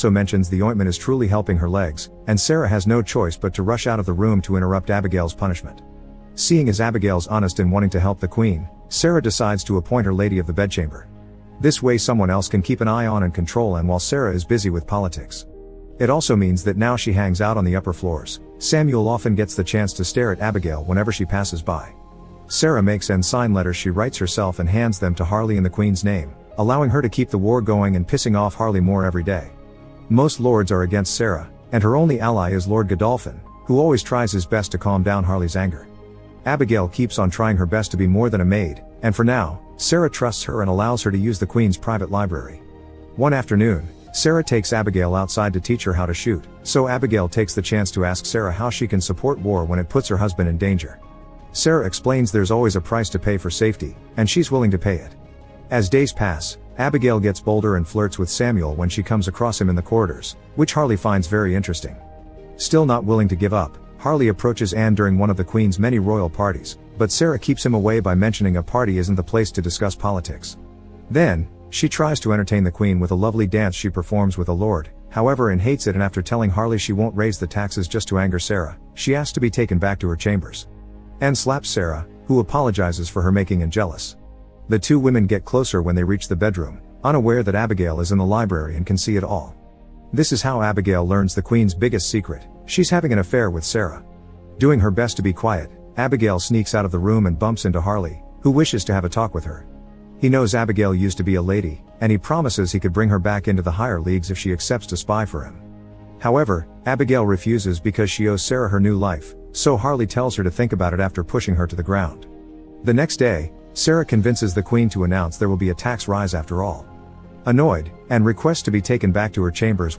also mentions the ointment is truly helping her legs, and Sarah has no choice but to rush out of the room to interrupt Abigail's punishment. Seeing as Abigail's honest in wanting to help the queen, Sarah decides to appoint her lady of the bedchamber. This way someone else can keep an eye on and control and while Sarah is busy with politics. It also means that now she hangs out on the upper floors. Samuel often gets the chance to stare at Abigail whenever she passes by. Sarah makes sign letters she writes herself and hands them to Harley in the queen's name, allowing her to keep the war going and pissing off Harley more every day. Most lords are against Sarah, and her only ally is Lord Godolphin, who always tries his best to calm down Harley's anger. Abigail keeps on trying her best to be more than a maid, and for now, Sarah trusts her and allows her to use the queen's private library. One afternoon, Sarah takes Abigail outside to teach her how to shoot, so Abigail takes the chance to ask Sarah how she can support war when it puts her husband in danger. Sarah explains there's always a price to pay for safety, and she's willing to pay it. As days pass, Abigail gets bolder and flirts with Samuel when she comes across him in the corridors, which Harley finds very interesting. Still not willing to give up, Harley approaches Anne during one of the Queen's many royal parties, but Sarah keeps him away by mentioning a party isn't the place to discuss politics. Then, she tries to entertain the Queen with a lovely dance she performs with a lord, however Anne hates it and after telling Harley she won't raise the taxes just to anger Sarah, she asks to be taken back to her chambers. Anne slaps Sarah, who apologizes for her making Anne jealous. The two women get closer when they reach the bedroom, unaware that Abigail is in the library and can see it all. This is how Abigail learns the Queen's biggest secret: she's having an affair with Sarah. Doing her best to be quiet, Abigail sneaks out of the room and bumps into Harley, who wishes to have a talk with her. He knows Abigail used to be a lady, and he promises he could bring her back into the higher leagues if she accepts to spy for him. However, Abigail refuses because she owes Sarah her new life, so Harley tells her to think about it after pushing her to the ground. The next day, Sarah convinces the Queen to announce there will be a tax rise after all. Annoyed, Anne requests to be taken back to her chambers